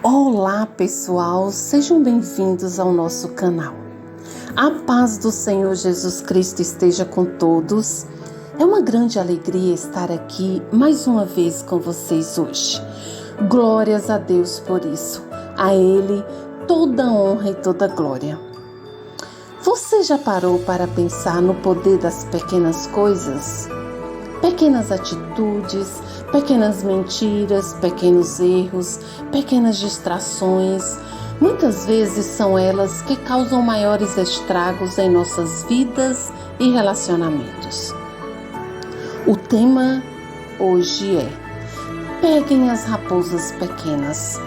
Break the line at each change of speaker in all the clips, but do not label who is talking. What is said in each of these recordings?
Olá pessoal, sejam bem-vindos ao nosso canal. A paz do Senhor Jesus Cristo esteja com todos. É uma grande alegria estar aqui mais uma vez com vocês hoje. Glórias a Deus por isso. A Ele toda honra e toda glória. Você já parou para pensar no poder das pequenas coisas? Pequenas atitudes, pequenas mentiras, pequenos erros, pequenas distrações. Muitas vezes são elas que causam maiores estragos em nossas vidas e relacionamentos. O tema hoje é: peguem as raposas pequenas,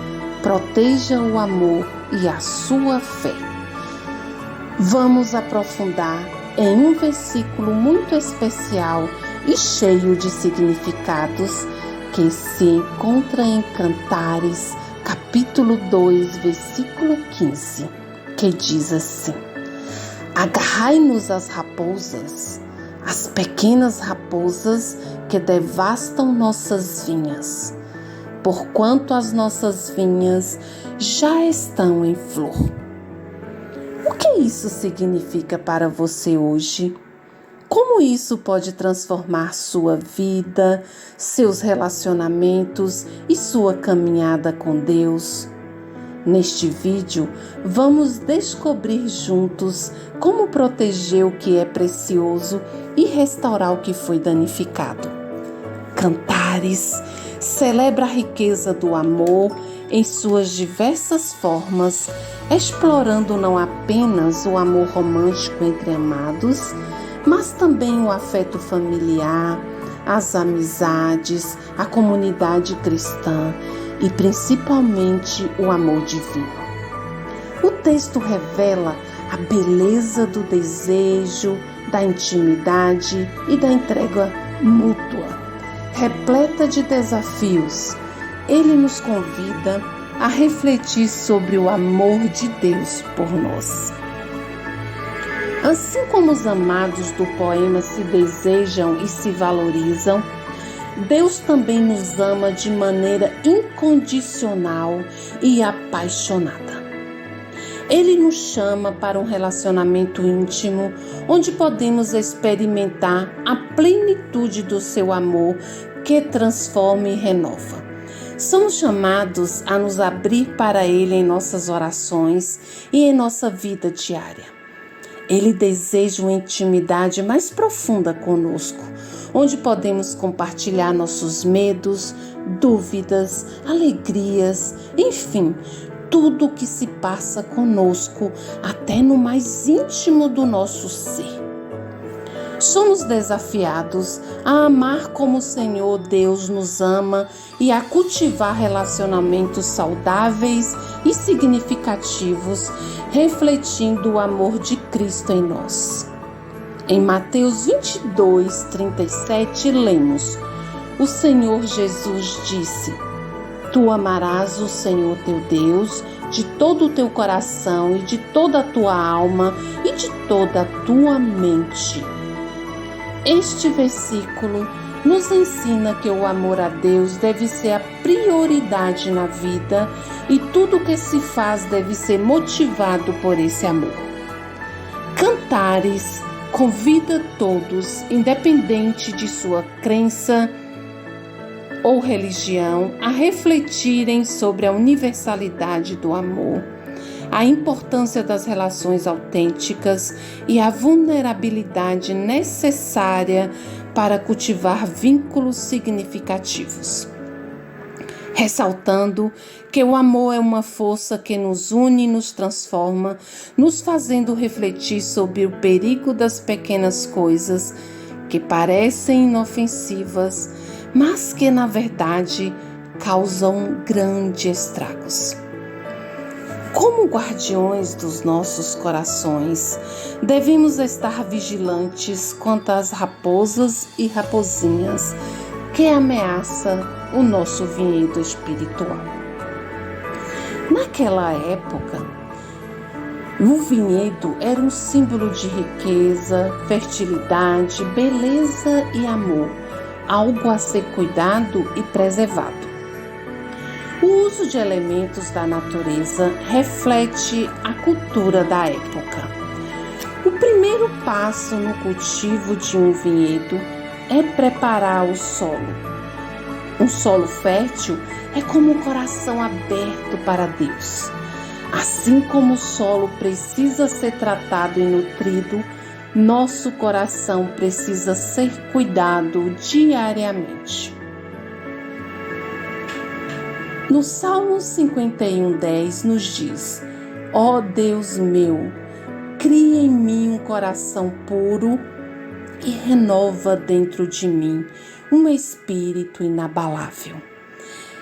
proteja o amor e a sua fé. Vamos aprofundar em um versículo muito especial e cheio de significados que se encontra em Cantares, capítulo 2, versículo 15, que diz assim: agarrai-nos às raposas, as pequenas raposas que devastam nossas vinhas, porquanto as nossas vinhas já estão em flor. O que isso significa para você hoje? Como isso pode transformar sua vida, seus relacionamentos e sua caminhada com Deus? Neste vídeo, vamos descobrir juntos como proteger o que é precioso e restaurar o que foi danificado. Cantares celebra a riqueza do amor em suas diversas formas, explorando não apenas o amor romântico entre amados, mas também o afeto familiar, as amizades, a comunidade cristã e principalmente o amor divino. O texto revela a beleza do desejo, da intimidade e da entrega mútua. Repleta de desafios, ele nos convida a refletir sobre o amor de Deus por nós. Assim como os amados do poema se desejam e se valorizam, Deus também nos ama de maneira incondicional e apaixonada. Ele nos chama para um relacionamento íntimo, onde podemos experimentar a plenitude do seu amor que transforma e renova. Somos chamados a nos abrir para Ele em nossas orações e em nossa vida diária. Ele deseja uma intimidade mais profunda conosco, onde podemos compartilhar nossos medos, dúvidas, alegrias, enfim, tudo o que se passa conosco, até no mais íntimo do nosso ser. Somos desafiados a amar como o Senhor Deus nos ama e a cultivar relacionamentos saudáveis e significativos, refletindo o amor de Cristo em nós. Em Mateus 22, 37, lemos: o Senhor Jesus disse: tu amarás o Senhor teu Deus de todo o teu coração e de toda a tua alma e de toda a tua mente. Este versículo nos ensina que o amor a Deus deve ser a prioridade na vida e tudo que se faz deve ser motivado por esse amor. Cantares convida todos, independente de sua crença ou religião, a refletirem sobre a universalidade do amor, a importância das relações autênticas e a vulnerabilidade necessária para cultivar vínculos significativos. Ressaltando que o amor é uma força que nos une e nos transforma, nos fazendo refletir sobre o perigo das pequenas coisas que parecem inofensivas, mas que na verdade causam grandes estragos. Como guardiões dos nossos corações, devemos estar vigilantes quanto às raposas e raposinhas que ameaçam o nosso vinhedo espiritual. Naquela época, o vinhedo era um símbolo de riqueza, fertilidade, beleza e amor, algo a ser cuidado e preservado. O uso de elementos da natureza reflete a cultura da época. O primeiro passo no cultivo de um vinhedo é preparar o solo. Um solo fértil é como um coração aberto para Deus. Assim como o solo precisa ser tratado e nutrido, nosso coração precisa ser cuidado diariamente. No Salmo 51:10 nos diz: ó Deus meu, cria em mim um coração puro e renova dentro de mim um espírito inabalável.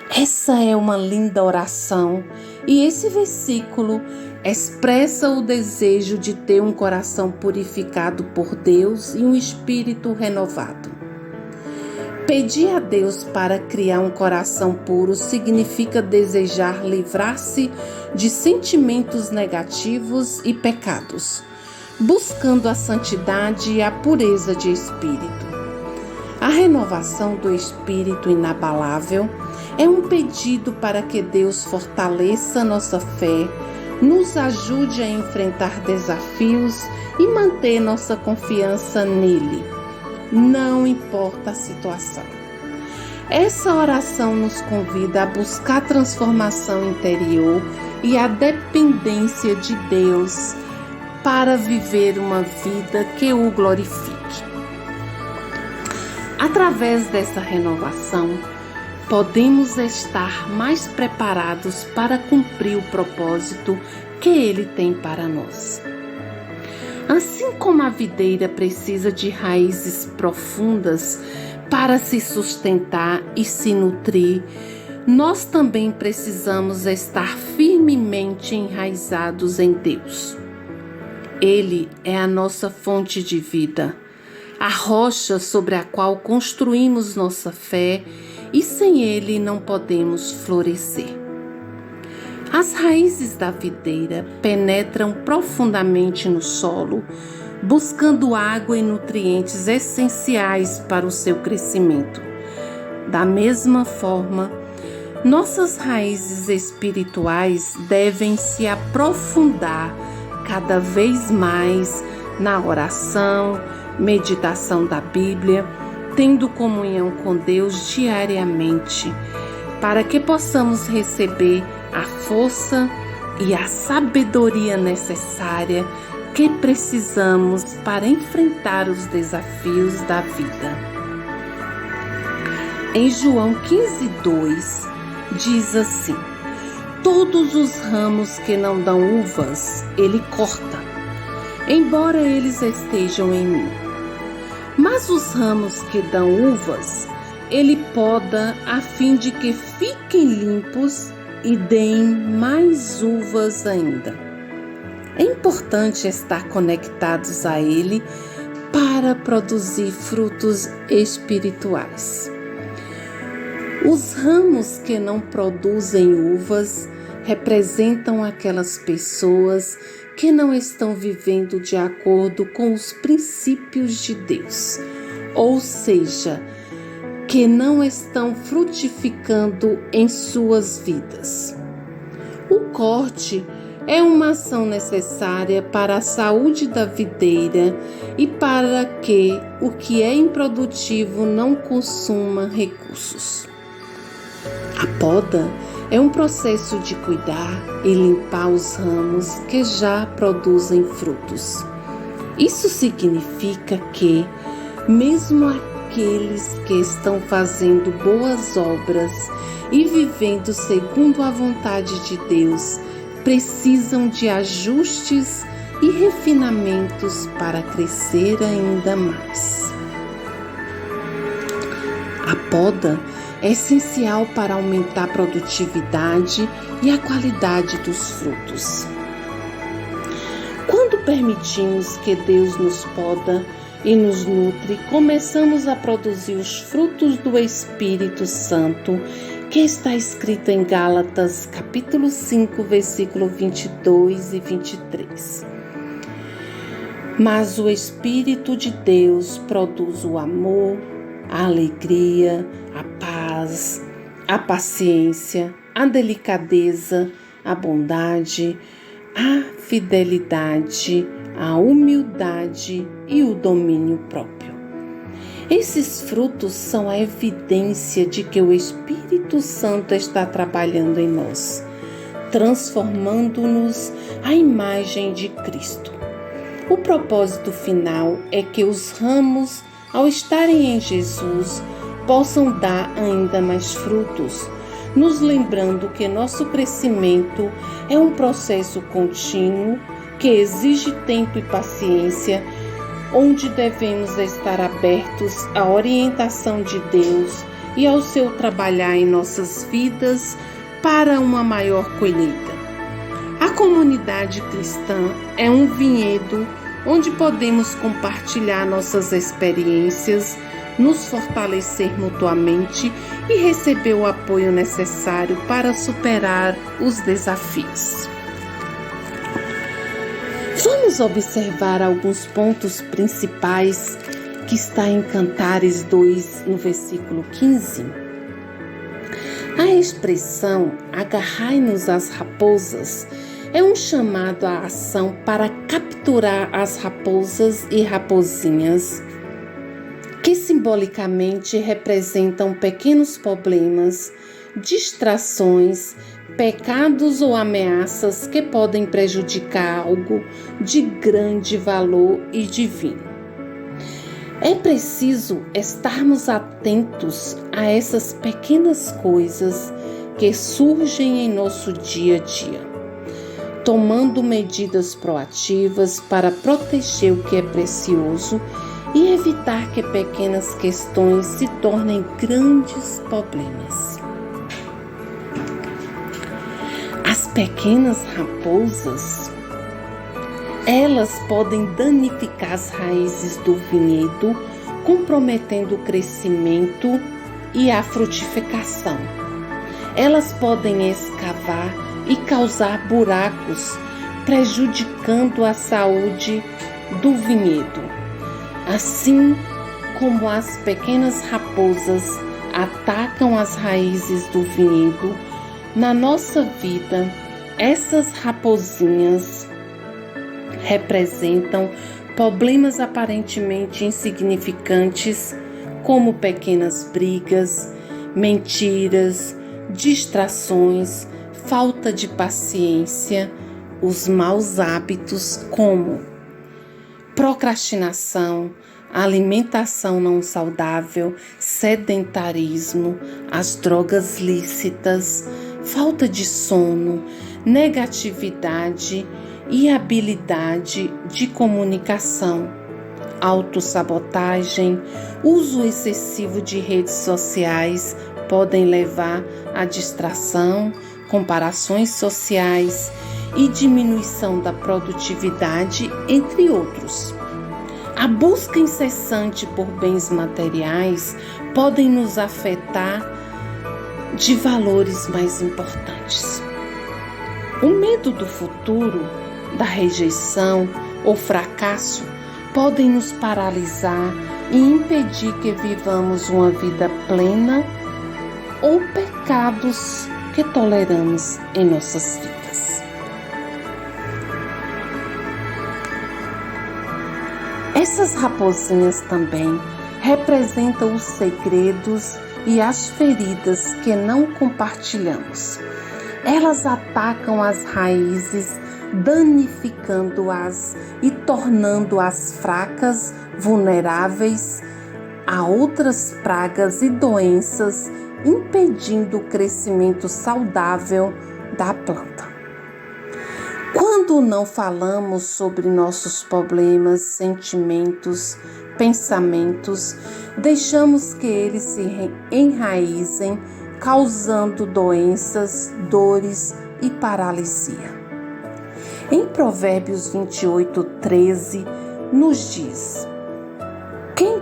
Essa é uma linda oração e esse versículo expressa o desejo de ter um coração purificado por Deus e um espírito renovado. Pedir a Deus para criar um coração puro significa desejar livrar-se de sentimentos negativos e pecados, buscando a santidade e a pureza de espírito. A renovação do espírito inabalável é um pedido para que Deus fortaleça nossa fé, nos ajude a enfrentar desafios e manter nossa confiança nele, não importa a situação. Essa oração nos convida a buscar a transformação interior e a dependência de Deus para viver uma vida que o glorifique. Através dessa renovação, podemos estar mais preparados para cumprir o propósito que Ele tem para nós. Assim como a videira precisa de raízes profundas para se sustentar e se nutrir, nós também precisamos estar firmemente enraizados em Deus. Ele é a nossa fonte de vida, a rocha sobre a qual construímos nossa fé, e sem Ele não podemos florescer. As raízes da videira penetram profundamente no solo, buscando água e nutrientes essenciais para o seu crescimento. Da mesma forma, nossas raízes espirituais devem se aprofundar cada vez mais na oração, meditação da Bíblia, tendo comunhão com Deus diariamente, para que possamos receber a força e a sabedoria necessária que precisamos para enfrentar os desafios da vida. Em João 15:2 diz assim: todos os ramos que não dão uvas, ele corta, embora eles estejam em mim. Mas os ramos que dão uvas, ele poda a fim de que fiquem limpos e deem mais uvas ainda. É importante estar conectados a Ele para produzir frutos espirituais. Os ramos que não produzem uvas representam aquelas pessoas que não estão vivendo de acordo com os princípios de Deus, ou seja, que não estão frutificando em suas vidas. O corte é uma ação necessária para a saúde da videira e para que o que é improdutivo não consuma recursos. A poda é um processo de cuidar e limpar os ramos que já produzem frutos. Isso significa que, mesmo aqueles que estão fazendo boas obras e vivendo segundo a vontade de Deus, precisam de ajustes e refinamentos para crescer ainda mais. A poda é essencial para aumentar a produtividade e a qualidade dos frutos. Quando permitimos que Deus nos poda e nos nutre, começamos a produzir os frutos do Espírito Santo, que está escrito em Gálatas, capítulo 5, versículo 22 e 23. Mas o Espírito de Deus produz o amor, a alegria, a paz, a paciência, a delicadeza, a bondade, a fidelidade, a humildade e o domínio próprio. Esses frutos são a evidência de que o Espírito Santo está trabalhando em nós, transformando-nos à imagem de Cristo. O propósito final é que os ramos, ao estarem em Jesus, possam dar ainda mais frutos, nos lembrando que nosso crescimento é um processo contínuo que exige tempo e paciência, onde devemos estar abertos à orientação de Deus e ao seu trabalhar em nossas vidas para uma maior colheita. A comunidade cristã é um vinhedo onde podemos compartilhar nossas experiências, nos fortalecer mutuamente e receber o apoio necessário para superar os desafios. Vamos observar alguns pontos principais que está em Cantares 2, no versículo 15. A expressão "agarrai-nos às raposas" é um chamado à ação para capturar as raposas e raposinhas, que simbolicamente representam pequenos problemas, distrações, pecados ou ameaças que podem prejudicar algo de grande valor e divino. É preciso estarmos atentos a essas pequenas coisas que surgem em nosso dia a dia, tomando medidas proativas para proteger o que é precioso e evitar que pequenas questões se tornem grandes problemas. As pequenas raposas, elas podem danificar as raízes do vinhedo, comprometendo o crescimento e a frutificação. Elas podem escavar e causar buracos, prejudicando a saúde do vinhedo. Assim como as pequenas raposas atacam as raízes do vinhedo, na nossa vida, essas raposinhas representam problemas aparentemente insignificantes, como pequenas brigas, mentiras, distrações, falta de paciência, os maus hábitos como procrastinação, alimentação não saudável, sedentarismo, as drogas lícitas, falta de sono, negatividade e habilidade de comunicação, autossabotagem, uso excessivo de redes sociais podem levar à distração, comparações sociais e diminuição da produtividade, entre outros. A busca incessante por bens materiais podem nos afetar de valores mais importantes. O medo do futuro, da rejeição ou fracasso podem nos paralisar e impedir que vivamos uma vida plena, ou pecados que toleramos em nossas vidas. Essas raposinhas também representam os segredos e as feridas que não compartilhamos. Elas atacam as raízes, danificando-as e tornando-as fracas, vulneráveis a outras pragas e doenças, impedindo o crescimento saudável da planta. Quando não falamos sobre nossos problemas, sentimentos, pensamentos, deixamos que eles se enraizem, causando doenças, dores e paralisia. Em Provérbios 28:13, nos diz: Quem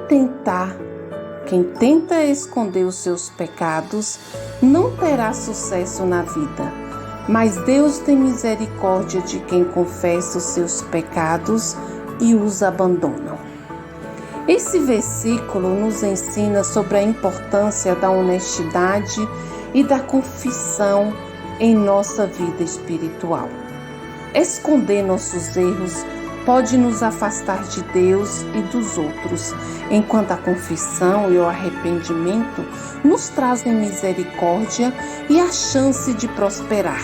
tenta esconder os seus pecados não terá sucesso na vida, mas Deus tem misericórdia de quem confessa os seus pecados e os abandona. Esse versículo nos ensina sobre a importância da honestidade e da confissão em nossa vida espiritual. Esconder nossos erros pode nos afastar de Deus e dos outros, enquanto a confissão e o arrependimento nos trazem misericórdia e a chance de prosperar.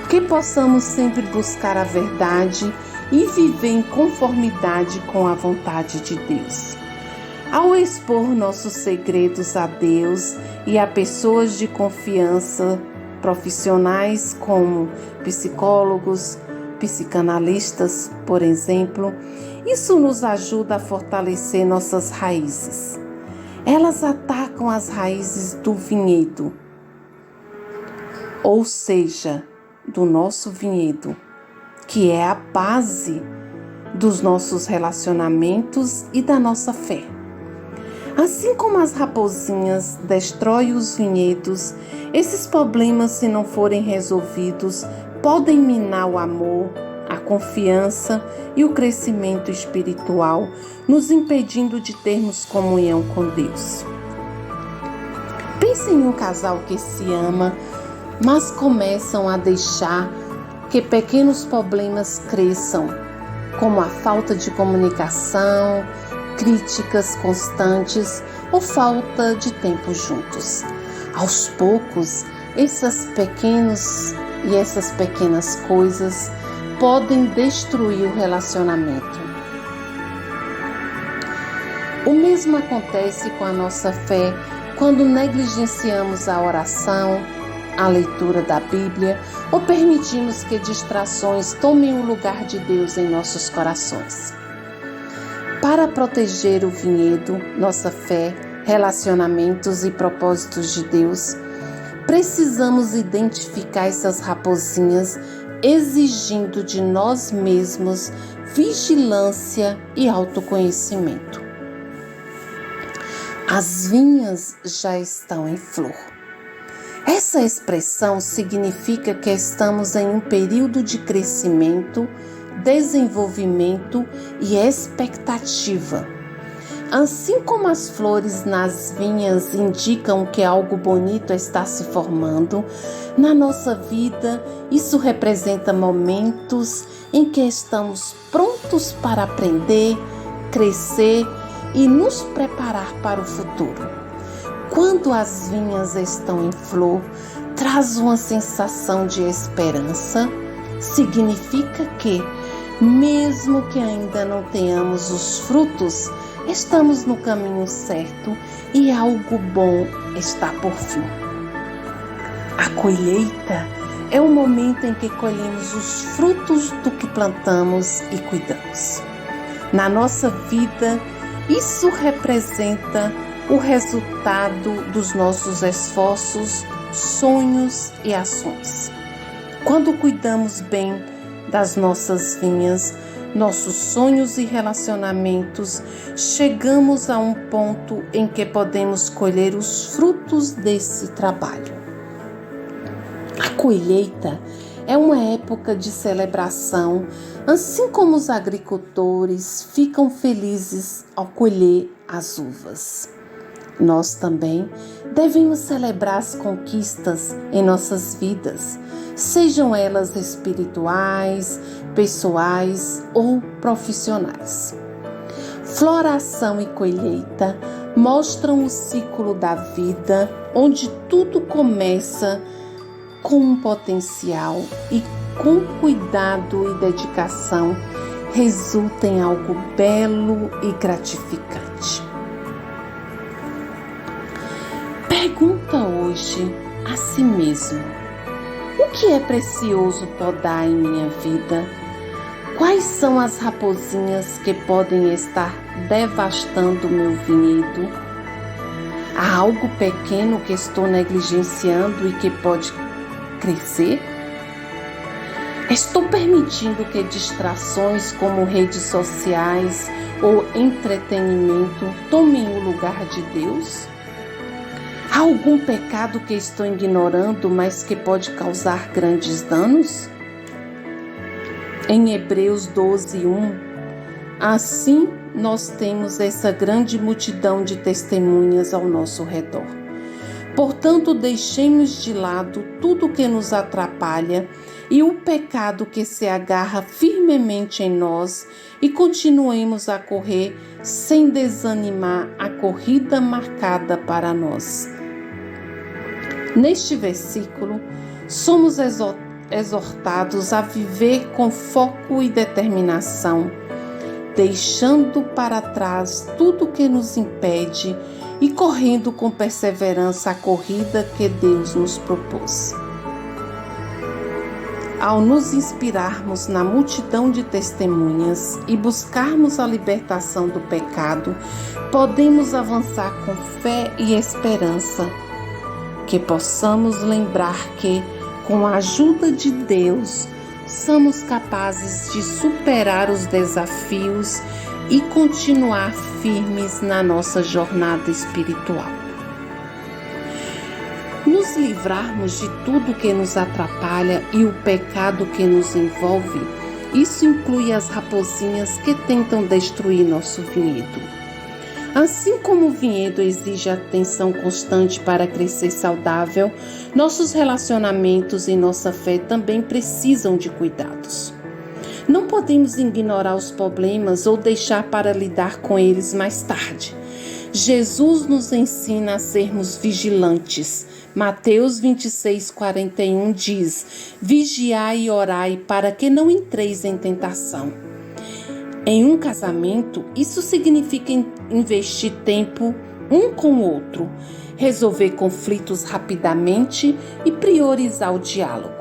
Que possamos sempre buscar a verdade e viver em conformidade com a vontade de Deus. Ao expor nossos segredos a Deus e a pessoas de confiança, profissionais como psicólogos, psicanalistas, por exemplo, isso nos ajuda a fortalecer nossas raízes. Elas atacam as raízes do vinhedo, ou seja, do nosso vinhedo, que é a base dos nossos relacionamentos e da nossa fé. Assim como as raposinhas destroem os vinhedos, esses problemas, se não forem resolvidos, podem minar o amor, a confiança e o crescimento espiritual, nos impedindo de termos comunhão com Deus. Pense em um casal que se ama, mas começam a deixar que pequenos problemas cresçam, como a falta de comunicação, críticas constantes ou falta de tempo juntos. Aos poucos, essas pequenas coisas podem destruir o relacionamento. O mesmo acontece com a nossa fé quando negligenciamos a oração, a leitura da Bíblia ou permitimos que distrações tomem o lugar de Deus em nossos corações. Para proteger o vinhedo, nossa fé, relacionamentos e propósitos de Deus, precisamos identificar essas raposinhas, exigindo de nós mesmos vigilância e autoconhecimento. As vinhas já estão em flor. Essa expressão significa que estamos em um período de crescimento, desenvolvimento e expectativa. Assim como as flores nas vinhas indicam que algo bonito está se formando, na nossa vida isso representa momentos em que estamos prontos para aprender, crescer e nos preparar para o futuro. Quando as vinhas estão em flor, traz uma sensação de esperança. Significa que, mesmo que ainda não tenhamos os frutos, estamos no caminho certo e algo bom está por fim. A colheita é o momento em que colhemos os frutos do que plantamos e cuidamos. Na nossa vida, isso representa o resultado dos nossos esforços, sonhos e ações. Quando cuidamos bem das nossas vinhas, nossos sonhos e relacionamentos, chegamos a um ponto em que podemos colher os frutos desse trabalho. A colheita é uma época de celebração, assim como os agricultores ficam felizes ao colher as uvas. Nós também devemos celebrar as conquistas em nossas vidas, sejam elas espirituais, pessoais ou profissionais. Floração e colheita mostram o ciclo da vida, onde tudo começa com um potencial e com cuidado e dedicação resulta em algo belo e gratificante. Pergunta hoje a si mesmo: o que é precioso podar em minha vida? Quais são as raposinhas que podem estar devastando o meu vinhedo? Há algo pequeno que estou negligenciando e que pode crescer? Estou permitindo que distrações como redes sociais ou entretenimento tomem o lugar de Deus? Há algum pecado que estou ignorando, mas que pode causar grandes danos? Em Hebreus 12:1, assim nós temos essa grande multidão de testemunhas ao nosso redor. Portanto, deixemos de lado tudo que nos atrapalha e o pecado que se agarra firmemente em nós e continuemos a correr sem desanimar a corrida marcada para nós. Neste versículo, somos exortados a viver com foco e determinação, deixando para trás tudo que nos impede e correndo com perseverança a corrida que Deus nos propôs. Ao nos inspirarmos na multidão de testemunhas e buscarmos a libertação do pecado, podemos avançar com fé e esperança, que possamos lembrar que, com a ajuda de Deus, somos capazes de superar os desafios e continuar firmes na nossa jornada espiritual. Nos livrarmos de tudo que nos atrapalha e o pecado que nos envolve, isso inclui as raposinhas que tentam destruir nosso vinhedo. Assim como o vinhedo exige atenção constante para crescer saudável, nossos relacionamentos e nossa fé também precisam de cuidados. Não podemos ignorar os problemas ou deixar para lidar com eles mais tarde. Jesus nos ensina a sermos vigilantes. Mateus 26:41 diz: vigiai e orai para que não entreis em tentação. Em um casamento, isso significa investir tempo um com o outro, resolver conflitos rapidamente e priorizar o diálogo.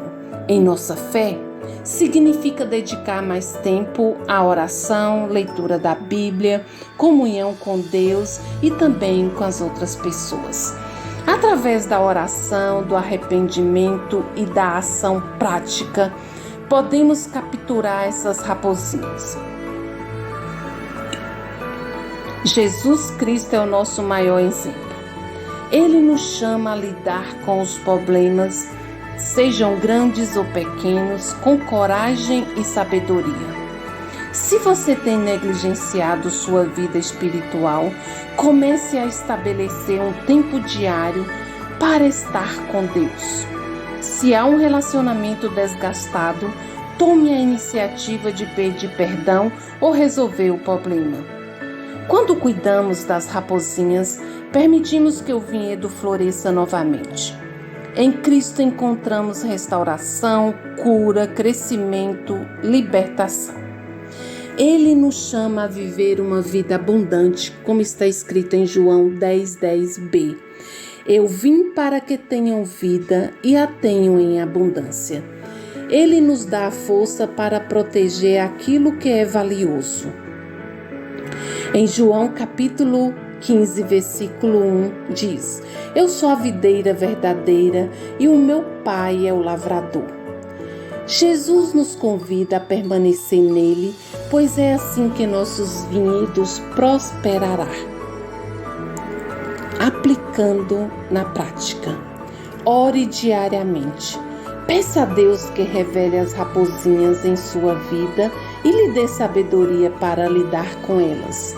Em nossa fé, significa dedicar mais tempo à oração, leitura da Bíblia, comunhão com Deus e também com as outras pessoas. Através da oração, do arrependimento e da ação prática, podemos capturar essas raposinhas. Jesus Cristo é o nosso maior exemplo. Ele nos chama a lidar com os problemas, sejam grandes ou pequenos, com coragem e sabedoria. Se você tem negligenciado sua vida espiritual, comece a estabelecer um tempo diário para estar com Deus. Se há um relacionamento desgastado, tome a iniciativa de pedir perdão ou resolver o problema. Quando cuidamos das raposinhas, permitimos que o vinhedo floresça novamente. Em Cristo encontramos restauração, cura, crescimento, libertação. Ele nos chama a viver uma vida abundante, como está escrito em João 10:10b. Eu vim para que tenham vida e a tenham em abundância. Ele nos dá a força para proteger aquilo que é valioso. Em João capítulo 15, versículo 1, diz: Eu sou a videira verdadeira e o meu Pai é o lavrador. Jesus nos convida a permanecer nele, pois é assim que nossos vinhedos prosperarão. Aplicando na prática. Ore diariamente. Peça a Deus que revele as raposinhas em sua vida e lhe dê sabedoria para lidar com elas.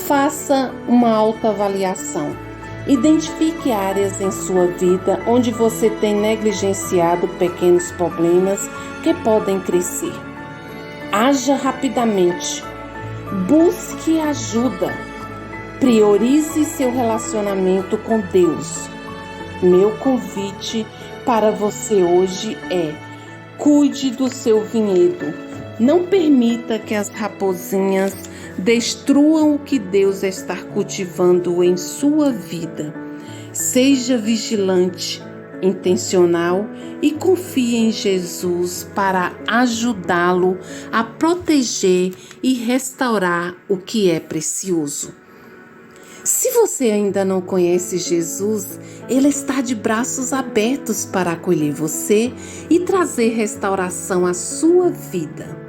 Faça uma autoavaliação. Identifique áreas em sua vida onde você tem negligenciado pequenos problemas que podem crescer. Haja rapidamente. Busque ajuda. Priorize seu relacionamento com Deus. Meu convite para você hoje é: cuide do seu vinhedo. Não permita que as raposinhas destruam o que Deus está cultivando em sua vida. Seja vigilante, intencional e confie em Jesus para ajudá-lo a proteger e restaurar o que é precioso. Se você ainda não conhece Jesus, Ele está de braços abertos para acolher você e trazer restauração à sua vida.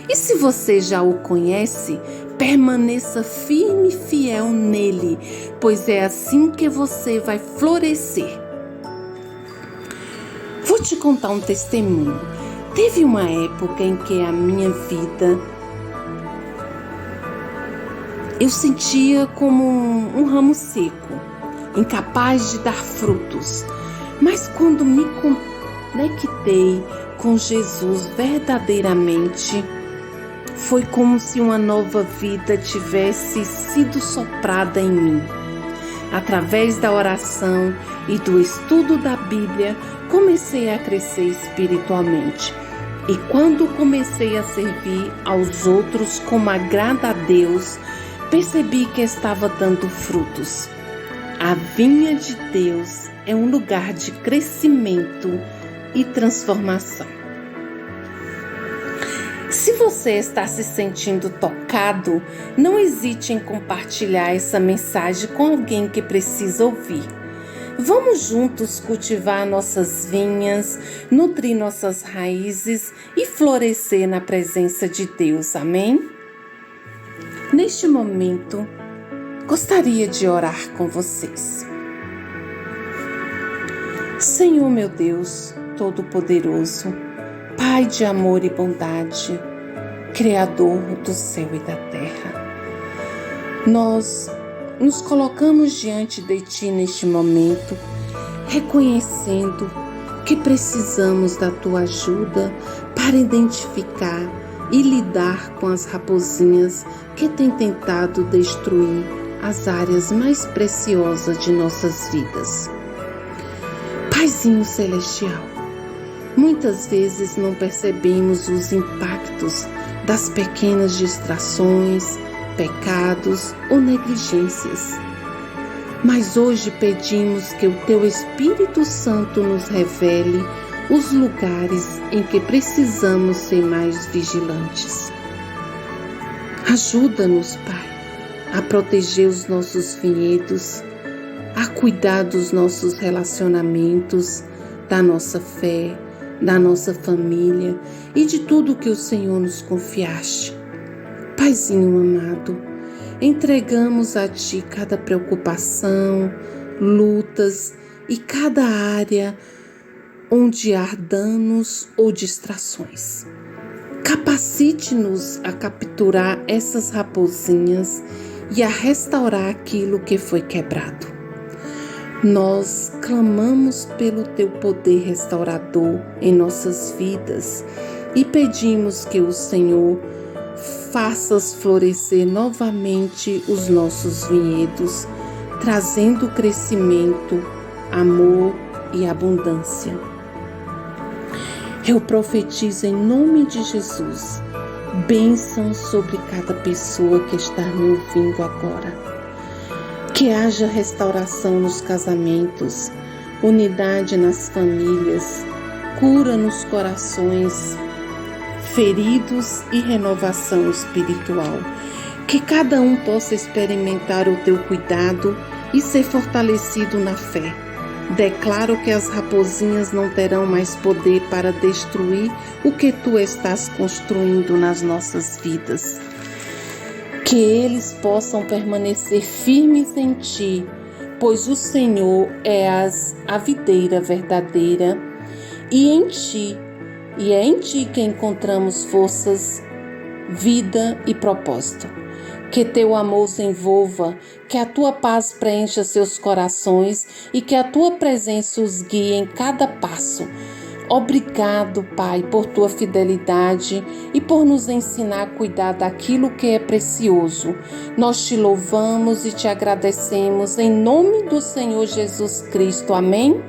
E se você já o conhece, permaneça firme e fiel nele, pois é assim que você vai florescer. Vou te contar um testemunho. Teve uma época em que a minha vida eu sentia como um ramo seco. incapaz de dar frutos. Mas quando me conectei com Jesus verdadeiramente, foi como se uma nova vida tivesse sido soprada em mim. Através da oração e do estudo da Bíblia, comecei a crescer espiritualmente. E quando comecei a servir aos outros como agrada a Deus, percebi que estava dando frutos. A vinha de Deus é um lugar de crescimento e transformação. Se você está se sentindo tocado, não hesite em compartilhar essa mensagem com alguém que precisa ouvir. Vamos juntos cultivar nossas vinhas, nutrir nossas raízes e florescer na presença de Deus. Amém? Neste momento, gostaria de orar com vocês. Senhor meu Deus Todo-Poderoso, Pai de amor e bondade, Criador do céu e da terra, nós nos colocamos diante de Ti neste momento, reconhecendo que precisamos da Tua ajuda para identificar e lidar com as raposinhas que têm tentado destruir as áreas mais preciosas de nossas vidas. Paizinho Celestial, muitas vezes não percebemos os impactos das pequenas distrações, pecados ou negligências. Mas hoje pedimos que o Teu Espírito Santo nos revele os lugares em que precisamos ser mais vigilantes. Ajuda-nos, Pai, a proteger os nossos vinhedos, a cuidar dos nossos relacionamentos, da nossa fé, da nossa família e de tudo que o Senhor nos confiaste. Paizinho amado, entregamos a Ti cada preocupação, lutas e cada área onde há danos ou distrações. Capacite-nos a capturar essas raposinhas e a restaurar aquilo que foi quebrado. Nós clamamos pelo Teu poder restaurador em nossas vidas e pedimos que o Senhor faças florescer novamente os nossos vinhedos, trazendo crescimento, amor e abundância. Eu profetizo em nome de Jesus, bênção sobre cada pessoa que está me ouvindo agora. Que haja restauração nos casamentos, unidade nas famílias, cura nos corações feridos e renovação espiritual. Que cada um possa experimentar o Teu cuidado e ser fortalecido na fé. Declaro que as raposinhas não terão mais poder para destruir o que Tu estás construindo nas nossas vidas. Que eles possam permanecer firmes em Ti, pois o Senhor é a videira verdadeira e é em Ti que encontramos forças, vida e propósito. Que Teu amor os envolva, que a Tua paz preencha seus corações e que a Tua presença os guie em cada passo. Obrigado, Pai, por Tua fidelidade e por nos ensinar a cuidar daquilo que é precioso. Nós Te louvamos e Te agradecemos em nome do Senhor Jesus Cristo. Amém?